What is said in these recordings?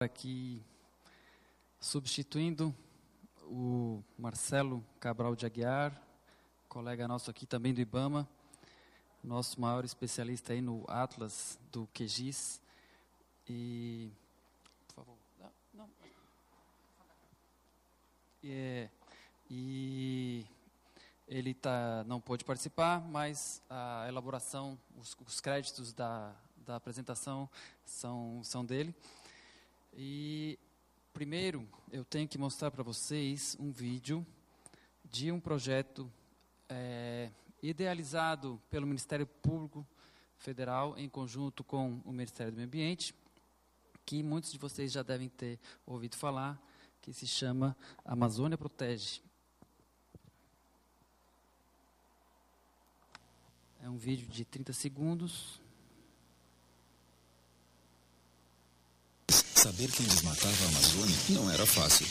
Aqui, substituindo o Marcelo Cabral de Aguiar, colega nosso aqui também do IBAMA, nosso maior especialista aí no Atlas do QGIS. E, por favor, não. E ele não pôde participar, mas a elaboração, os créditos da apresentação são dele. E primeiro eu tenho que mostrar para vocês um vídeo de um projeto idealizado pelo Ministério Público Federal em conjunto com o Ministério do Meio Ambiente, que muitos de vocês já devem ter ouvido falar, que se chama Amazônia Protege. É um vídeo de 30 segundos. Saber quem desmatava a Amazônia não era fácil.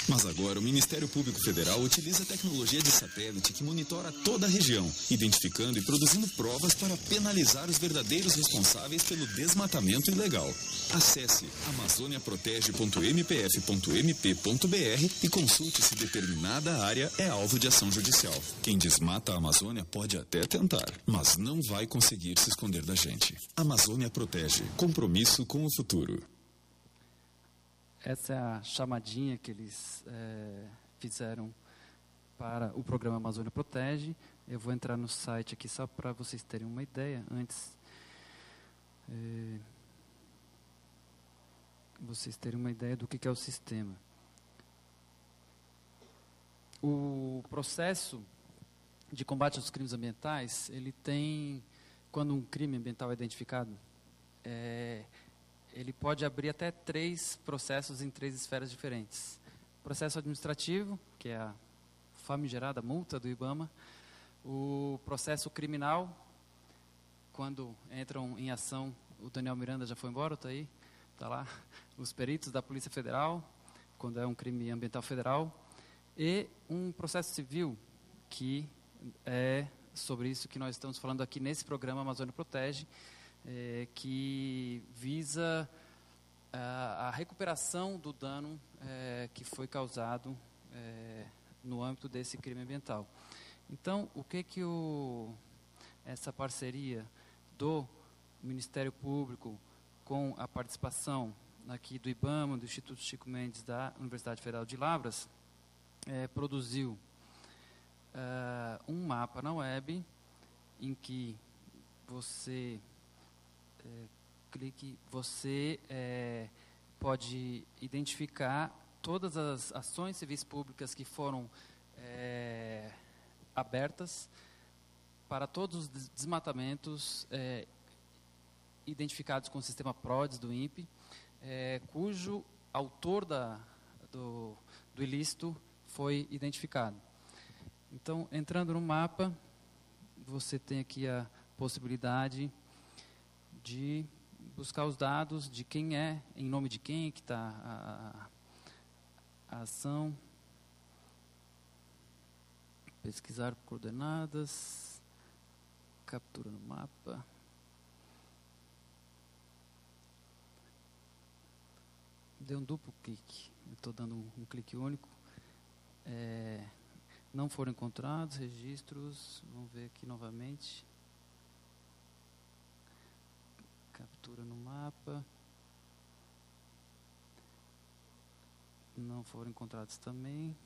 Mas agora o Ministério Público Federal utiliza tecnologia de satélite que monitora toda a região, identificando e produzindo provas para penalizar os verdadeiros responsáveis pelo desmatamento ilegal. Acesse amazoniaprotege.mpf.mp.br e consulte se determinada área é alvo de ação judicial. Quem desmata a Amazônia pode até tentar, mas não vai conseguir se esconder da gente. Amazônia Protege. Compromisso com o futuro. Essa é a chamadinha que eles fizeram para o programa Amazônia Protege. Eu vou entrar no site aqui só para vocês terem uma ideia, antes. Vocês terem uma ideia do que é o sistema. O processo de combate aos crimes ambientais, ele tem, quando um crime ambiental é identificado, ele pode abrir até 3 processos em 3 esferas diferentes. Processo administrativo, que é a famigerada multa do IBAMA. O processo criminal, quando entram em ação, o Daniel Miranda já foi embora, está aí, está lá, os peritos da Polícia Federal, quando é um crime ambiental federal. E um processo civil, que é sobre isso que nós estamos falando aqui nesse programa Amazônia Protege, que visa a recuperação do dano que foi causado no âmbito desse crime ambiental. Então, o que essa parceria do Ministério Público com a participação aqui do IBAMA, do Instituto Chico Mendes, da Universidade Federal de Lavras, produziu um mapa na web em que você você pode identificar todas as ações civis públicas que foram abertas para todos os desmatamentos identificados com o sistema PRODES do INPE, cujo autor do ilícito foi identificado. Então, entrando no mapa, você tem aqui a possibilidade de buscar os dados de quem em nome de quem que está a ação, pesquisar por coordenadas, captura no mapa. Deu um duplo clique, eu estou dando um clique único. Não foram encontrados registros, vamos ver aqui novamente. Captura no mapa. Não foram encontrados também.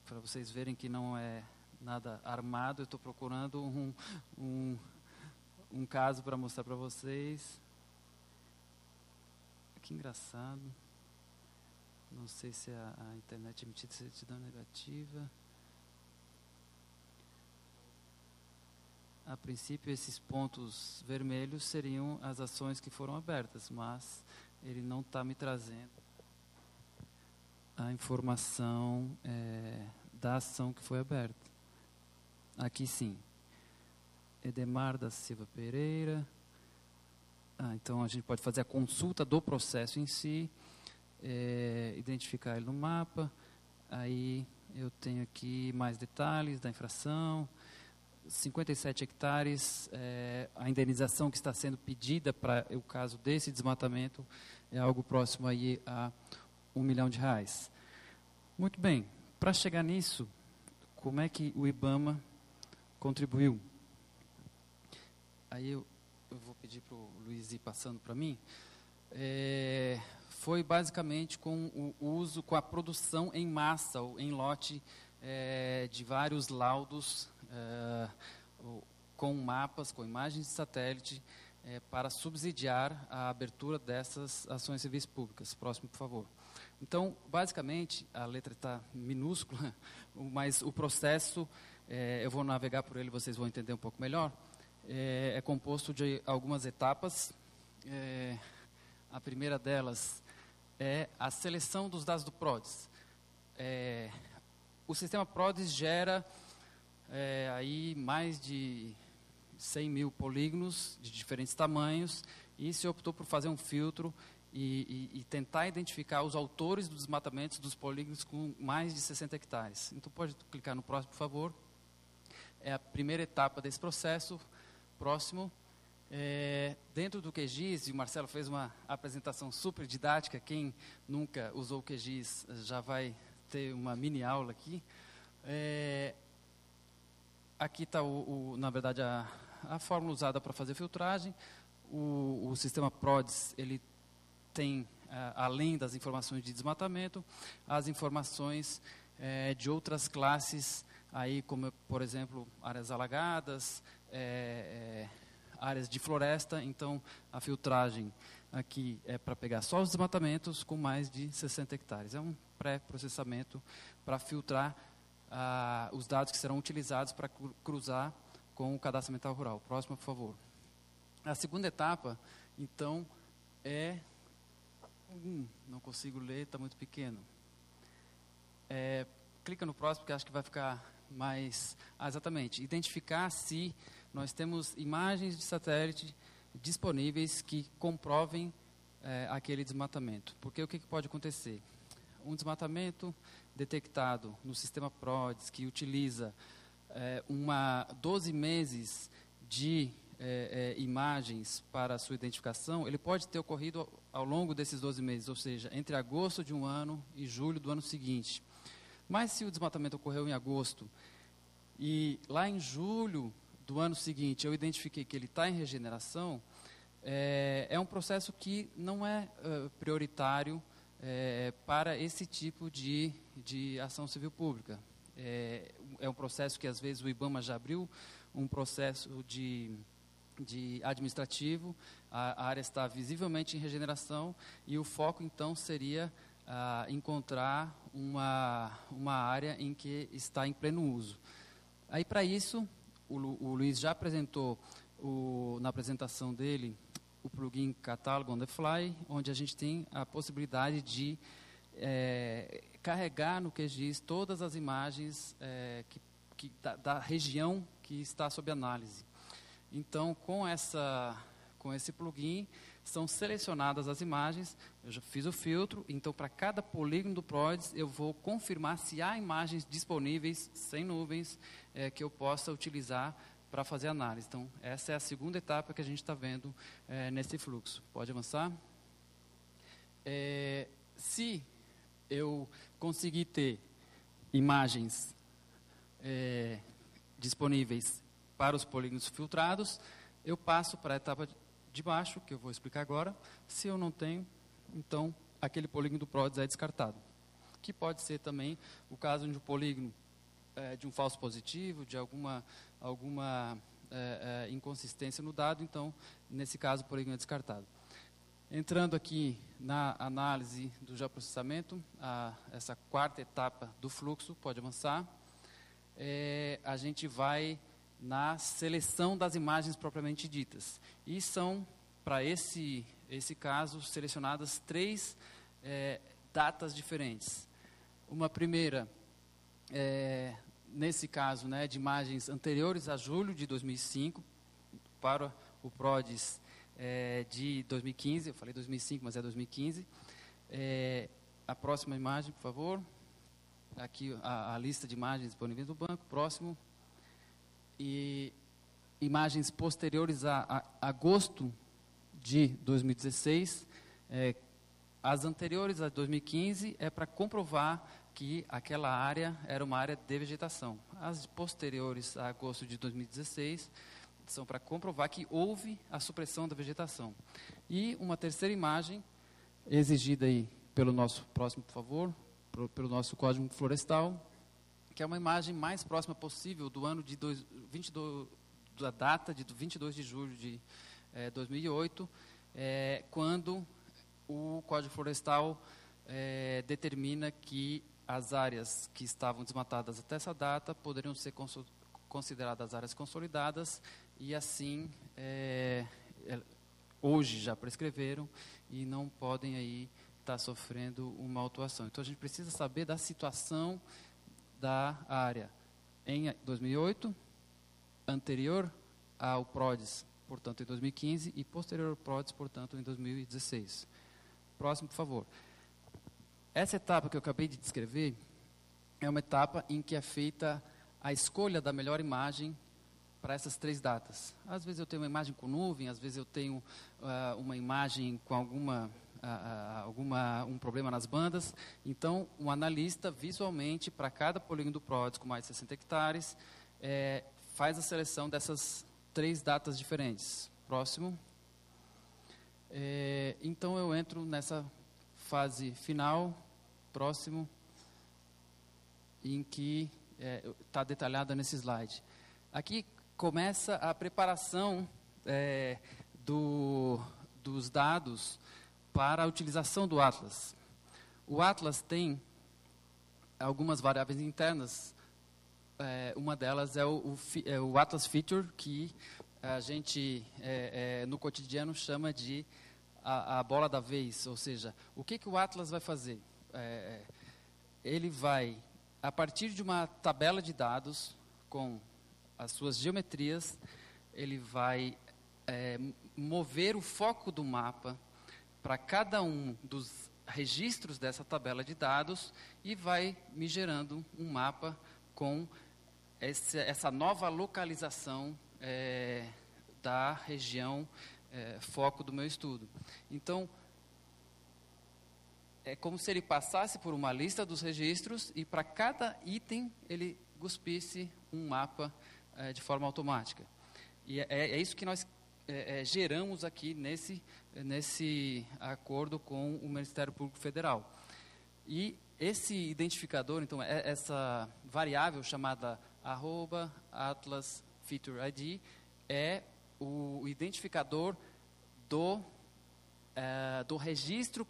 Para vocês verem que não é nada armado, eu estou procurando um caso para mostrar para vocês. Que engraçado. Não sei se a internet emitiu certidão negativa. A princípio, esses pontos vermelhos seriam as ações que foram abertas, mas ele não está me trazendo a informação da ação que foi aberta. Aqui sim. Edemar da Silva Pereira. Então, a gente pode fazer a consulta do processo em si, identificar ele no mapa. Aí eu tenho aqui mais detalhes da infração. 57 hectares, a indenização que está sendo pedida para o caso desse desmatamento é algo próximo aí a R$ 1 milhão. Muito bem, para chegar nisso, como é que o IBAMA contribuiu? Aí eu vou pedir para o Luiz ir passando para mim. Foi basicamente com o uso, com a produção em massa, ou em lote, de vários laudos, com mapas, com imagens de satélite, para subsidiar a abertura dessas ações civis públicas. Próximo, por favor. Então, basicamente, a letra está minúscula, mas o processo, eu vou navegar por ele, vocês vão entender um pouco melhor, é composto de algumas etapas. A primeira delas é a seleção dos dados do PRODES. O sistema PRODES gera aí mais de 100 mil polígonos de diferentes tamanhos, e se optou por fazer um filtro e tentar identificar os autores dos desmatamentos dos polígonos com mais de 60 hectares. Então, pode clicar no próximo, por favor. É a primeira etapa desse processo. Próximo. Dentro do QGIS, e o Marcelo fez uma apresentação super didática, quem nunca usou o QGIS já vai ter uma mini aula aqui. Aqui está, na verdade, a fórmula usada para fazer filtragem. O sistema PRODES, ele tem, além das informações de desmatamento, as informações de outras classes, aí, como, por exemplo, áreas alagadas, áreas de floresta. Então, a filtragem aqui é para pegar só os desmatamentos com mais de 60 hectares. É um pré-processamento para filtrar os dados que serão utilizados para cruzar com o cadastro ambiental rural. Próxima, por favor. A segunda etapa, então, não consigo ler, está muito pequeno. Clica no próximo, porque acho que vai ficar mais... exatamente. Identificar se nós temos imagens de satélite disponíveis que comprovem aquele desmatamento. Porque o que pode acontecer? Um desmatamento detectado no sistema PRODES, que utiliza 12 meses de imagens para a sua identificação, ele pode ter ocorrido ao longo desses 12 meses, ou seja, entre agosto de um ano e julho do ano seguinte. Mas se o desmatamento ocorreu em agosto e lá em julho do ano seguinte eu identifiquei que ele está em regeneração, é um processo que não é prioritário para esse tipo de ação civil pública. É um processo que, às vezes, o IBAMA já abriu um processo de administrativo, a área está visivelmente em regeneração, e o foco, então, seria encontrar uma área em que está em pleno uso. Aí, para isso, o Luiz já apresentou, na apresentação dele, o plugin Catalog on the Fly, onde a gente tem a possibilidade de carregar no QGIS todas as imagens da região que está sob análise. Então, com esse plugin, são selecionadas as imagens, eu já fiz o filtro, então para cada polígono do PRODES eu vou confirmar se há imagens disponíveis, sem nuvens, que eu possa utilizar para fazer análise. Então, essa é a segunda etapa que a gente está vendo nesse fluxo. Pode avançar? Se eu conseguir ter imagens disponíveis para os polígonos filtrados, eu passo para a etapa de baixo, que eu vou explicar agora. Se eu não tenho, então, aquele polígono do PRODES é descartado. Que pode ser também o caso de um polígono de um falso positivo, de alguma inconsistência no dado, então, nesse caso, o polígono é descartado. Entrando aqui na análise do geoprocessamento, essa quarta etapa do fluxo, pode avançar, a gente vai na seleção das imagens propriamente ditas. E são, para esse caso, selecionadas 3 datas diferentes. Uma primeira, nesse caso, de imagens anteriores a julho de 2005, para o PRODES de 2015, eu falei 2005, mas é 2015. A próxima imagem, por favor. Aqui a lista de imagens disponíveis do banco. Próximo. e imagens posteriores a agosto de 2016, as anteriores a 2015 é para comprovar que aquela área era uma área de vegetação. As posteriores a agosto de 2016 são para comprovar que houve a supressão da vegetação. E uma terceira imagem, exigida aí pelo nosso próximo, por favor, pelo nosso Código Florestal, que é uma imagem mais próxima possível do ano de 22, da data de 22 de julho de 2008, quando o Código Florestal determina que as áreas que estavam desmatadas até essa data poderiam ser consideradas áreas consolidadas e assim hoje já prescreveram e não podem aí estar sofrendo uma autuação. Então a gente precisa saber da situação da área em 2008, anterior ao PRODES, portanto em 2015, e posterior ao PRODES, portanto em 2016. Próximo, por favor. Essa etapa que eu acabei de descrever é uma etapa em que é feita a escolha da melhor imagem para essas 3 datas. Às vezes eu tenho uma imagem com nuvem, às vezes eu tenho uma imagem com um problema nas bandas. Então, um analista, visualmente, para cada polígono do PRODES com mais de 60 hectares, faz a seleção dessas 3 datas diferentes. Próximo. Então, eu entro nessa fase final, próximo, em que está detalhada nesse slide. Aqui começa a preparação dos dados para a utilização do Atlas. O Atlas tem algumas variáveis internas. Uma delas é o Atlas Feature, que a gente, no cotidiano, chama de a bola da vez. Ou seja, o que o Atlas vai fazer? Ele vai, a partir de uma tabela de dados com as suas geometrias, ele vai mover o foco do mapa para cada um dos registros dessa tabela de dados e vai me gerando um mapa com essa nova localização da região foco do meu estudo. Então, é como se ele passasse por uma lista dos registros e para cada item ele cuspisse um mapa de forma automática. E é isso que nós geramos aqui nesse acordo com o Ministério Público Federal. E esse identificador, então, essa variável chamada @AtlasFeatureID é o identificador do registro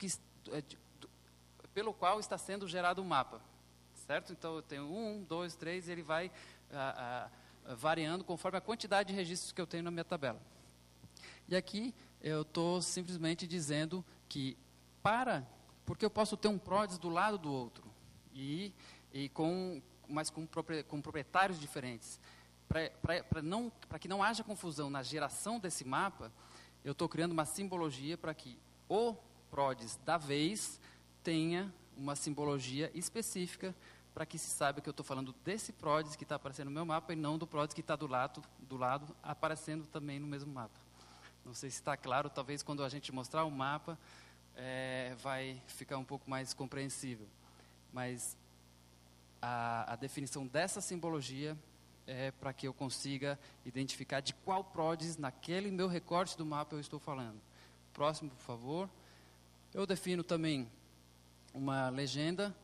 pelo qual está sendo gerado o mapa. Certo? Então, eu tenho 1, 2, 3, e ele vai variando conforme a quantidade de registros que eu tenho na minha tabela. E aqui eu estou simplesmente dizendo que porque eu posso ter um PRODES do lado do outro, mas com proprietários diferentes. Para que não haja confusão na geração desse mapa, eu estou criando uma simbologia para que o PRODES da vez tenha uma simbologia específica para que se saiba que eu estou falando desse PRODES que está aparecendo no meu mapa e não do PRODES que está do lado aparecendo também no mesmo mapa. Não sei se está claro, talvez quando a gente mostrar o mapa vai ficar um pouco mais compreensível. Mas a definição dessa simbologia é para que eu consiga identificar de qual PRODES naquele meu recorte do mapa eu estou falando. Próximo, por favor. Eu defino também uma legenda,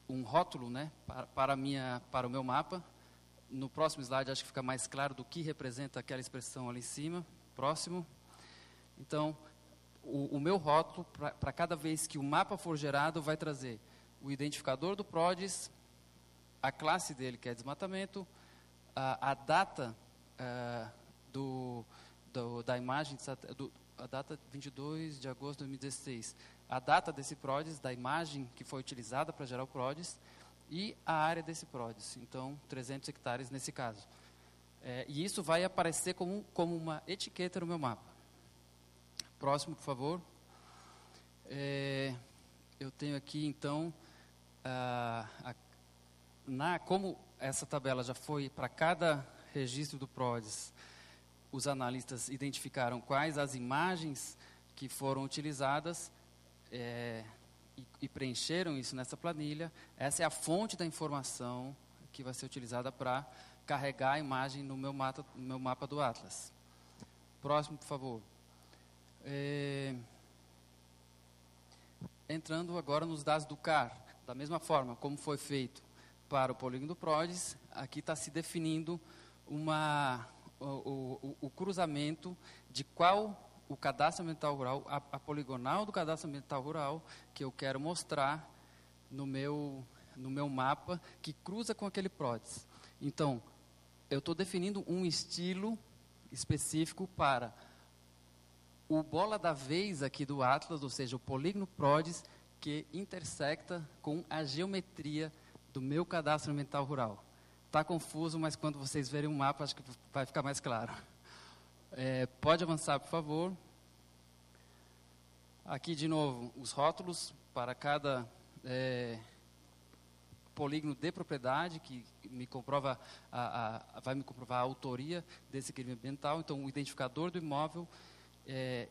um rótulo, né, para o meu mapa. No próximo slide acho que fica mais claro do que representa aquela expressão ali em cima. Próximo. Então, o meu rótulo, para cada vez que o mapa for gerado, vai trazer o identificador do PRODES, a classe dele, que é desmatamento, a data da imagem, a data 22 de agosto de 2016, a data desse PRODES, da imagem que foi utilizada para gerar o PRODES, e a área desse PRODES, então 300 hectares nesse caso. E isso vai aparecer como uma etiqueta no meu mapa. Próximo, por favor. Eu tenho aqui, então, como essa tabela já foi para cada registro do PRODES, os analistas identificaram quais as imagens que foram utilizadas e preencheram isso nessa planilha. Essa é a fonte da informação que vai ser utilizada para carregar a imagem no meu mapa do Atlas. Próximo, por favor. Entrando agora nos dados do CAR, da mesma forma como foi feito para o polígono do PRODES, aqui está se definindo o cruzamento de qual o cadastro ambiental rural, a poligonal do cadastro ambiental rural, que eu quero mostrar no meu mapa, que cruza com aquele PRODES. Então, eu estou definindo um estilo específico para o bola da vez aqui do Atlas, ou seja, o polígono PRODES, que intersecta com a geometria do meu cadastro ambiental rural. Está confuso, mas quando vocês verem o mapa, acho que vai ficar mais claro. Pode avançar, por favor. Aqui, de novo, os rótulos para cada polígono de propriedade, que me comprova vai me comprovar a autoria desse crime ambiental. Então, o identificador do imóvel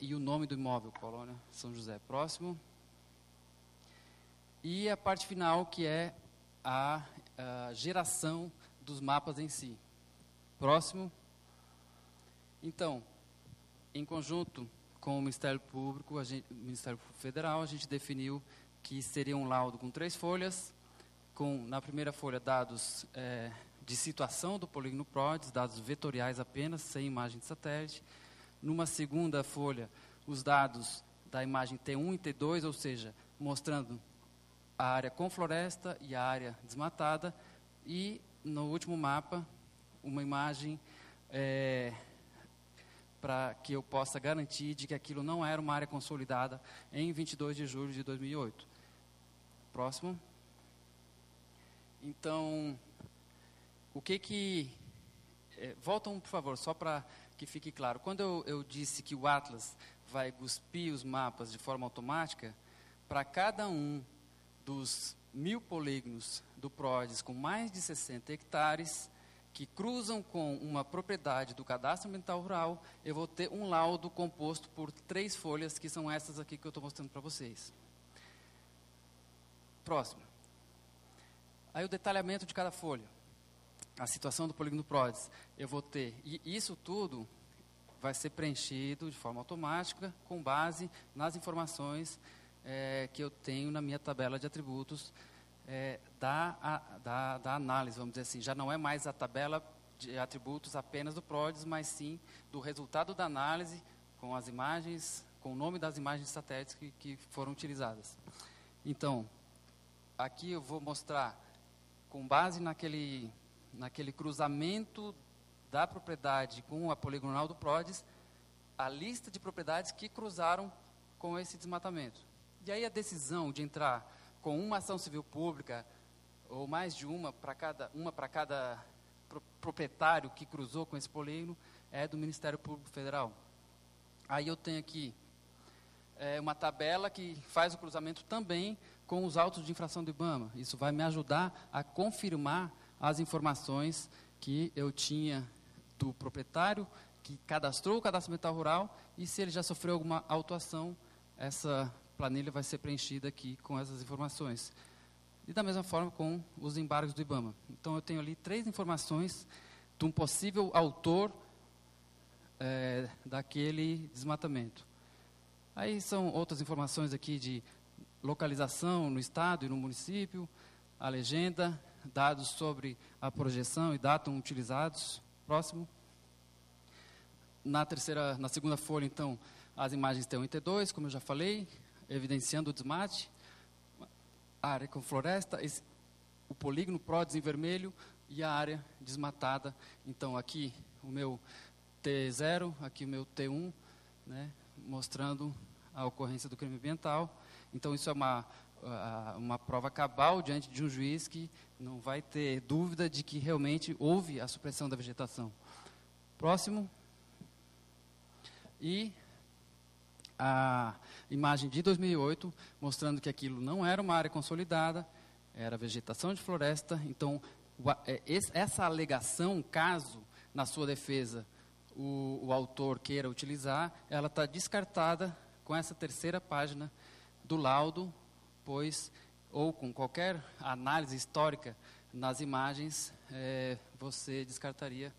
e o nome do imóvel, Colônia São José. Próximo. E a parte final, que é a geração dos mapas em si. Próximo. Então, em conjunto com o Ministério Público, o Ministério Público Federal, a gente definiu que seria um laudo com 3 folhas, com, na primeira folha, dados de situação do polígono PRODES, dados vetoriais apenas, sem imagem de satélite. Numa segunda folha, os dados da imagem T1 e T2, ou seja, mostrando a área com floresta e a área desmatada. E, no último mapa, uma imagem para que eu possa garantir de que aquilo não era uma área consolidada em 22 de julho de 2008. Próximo. Então, voltam, por favor, só para que fique claro. Quando eu disse que o Atlas vai cuspir os mapas de forma automática, para cada um dos 1000 polígonos do PRODES com mais de 60 hectares, que cruzam com uma propriedade do cadastro ambiental rural, eu vou ter um laudo composto por 3 folhas, que são essas aqui que eu estou mostrando para vocês. Próximo. Aí o detalhamento de cada folha. A situação do polígono PRODES. Eu vou ter, e isso tudo vai ser preenchido de forma automática, com base nas informações que eu tenho na minha tabela de atributos da análise, vamos dizer assim. Já não é mais a tabela de atributos apenas do PRODES, mas sim do resultado da análise com as imagens, com o nome das imagens de satélites que foram utilizadas. Então, aqui eu vou mostrar, com base naquele cruzamento da propriedade com a poligonal do PRODES, a lista de propriedades que cruzaram com esse desmatamento. E aí a decisão de entrar com uma ação civil pública, ou mais de uma para cada proprietário que cruzou com esse polígono, é do Ministério Público Federal. Aí eu tenho aqui uma tabela que faz o cruzamento também com os autos de infração do IBAMA. Isso vai me ajudar a confirmar as informações que eu tinha do proprietário que cadastrou o cadastro ambiental rural, e se ele já sofreu alguma autuação, essa planilha vai ser preenchida aqui com essas informações. E da mesma forma com os embargos do IBAMA. Então eu tenho ali 3 informações de um possível autor daquele desmatamento. Aí são outras informações aqui de localização no estado e no município, a legenda, dados sobre a projeção e datum utilizados. Próximo. Na segunda folha, então, as imagens T1 e T2, como eu já falei, evidenciando o desmate, a área com floresta, o polígono PRODES em vermelho e a área desmatada. Então, aqui o meu T0, aqui o meu T1, né, mostrando a ocorrência do crime ambiental. Então, isso é uma prova cabal diante de um juiz que não vai ter dúvida de que realmente houve a supressão da vegetação. Próximo. E a imagem de 2008, mostrando que aquilo não era uma área consolidada, era vegetação de floresta. Então, essa alegação, caso na sua defesa o autor queira utilizar, ela está descartada com essa terceira página do laudo, pois, ou com qualquer análise histórica nas imagens, você descartaria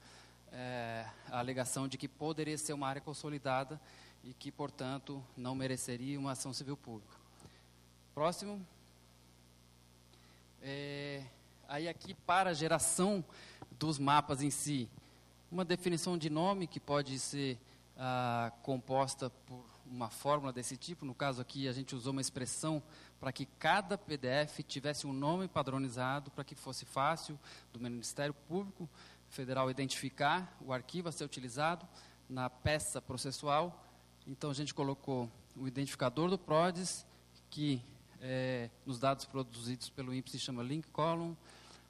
a alegação de que poderia ser uma área consolidada e que, portanto, não mereceria uma ação civil pública. Próximo. Aí aqui, para a geração dos mapas em si, uma definição de nome que pode ser composta por uma fórmula desse tipo. No caso aqui, a gente usou uma expressão para que cada PDF tivesse um nome padronizado, para que fosse fácil do Ministério Público Federal identificar o arquivo a ser utilizado na peça processual. Então, a gente colocou o identificador do PRODES, que nos dados produzidos pelo INPE se chama link column,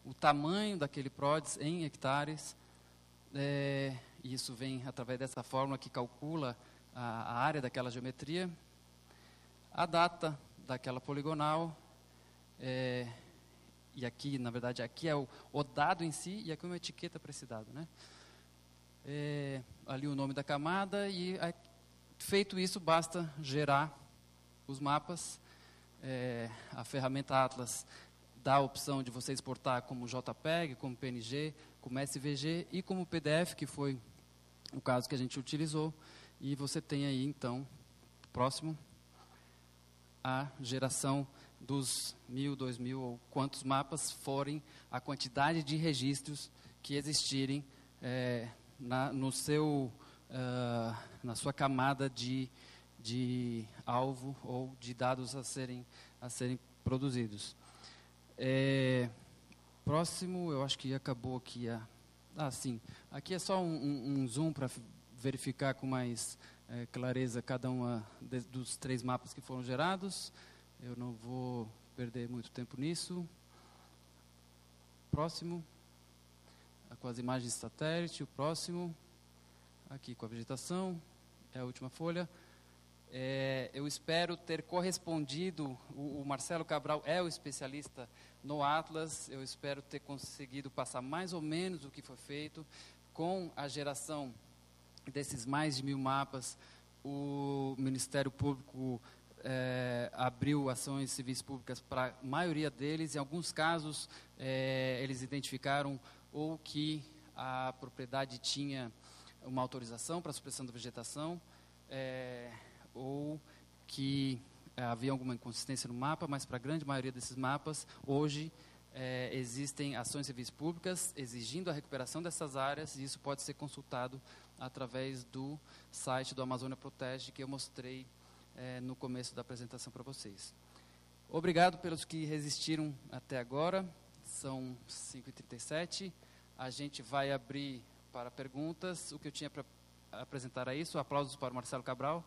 o tamanho daquele PRODES em hectares, e isso vem através dessa fórmula que calcula a área daquela geometria, a data daquela poligonal, e aqui, na verdade, aqui é o dado em si, e aqui uma etiqueta para esse dado, né? Ali o nome da camada, e feito isso, basta gerar os mapas. A ferramenta Atlas dá a opção de você exportar como JPEG, como PNG, como SVG e como PDF, que foi o caso que a gente utilizou. E você tem aí, então, próximo, a geração dos 1.000, 2.000 ou quantos mapas forem a quantidade de registros que existirem na sua camada de alvo ou de dados a serem produzidos. Próximo, eu acho que acabou aqui sim. Aqui é só um zoom para verificar com mais clareza cada dos 3 mapas que foram gerados. Eu não vou perder muito tempo nisso. Próximo, com as imagens de satélite. O próximo, aqui com a vegetação, é a última folha. Eu espero ter correspondido, o Marcelo Cabral é o especialista no Atlas, eu espero ter conseguido passar mais ou menos o que foi feito. Com a geração desses mais de 1.000 mapas, o Ministério Público abriu ações civis públicas para a maioria deles. Em alguns casos, eles identificaram ou que a propriedade tinha uma autorização para a supressão da vegetação, ou que havia alguma inconsistência no mapa, mas para a grande maioria desses mapas, hoje, existem ações civis públicas exigindo a recuperação dessas áreas, e isso pode ser consultado através do site do Amazônia Protege, que eu mostrei no começo da apresentação para vocês. Obrigado pelos que resistiram até agora, são 5h37, a gente vai abrir para perguntas. O que eu tinha para apresentar é isso. Aplausos para o Marcelo Cabral.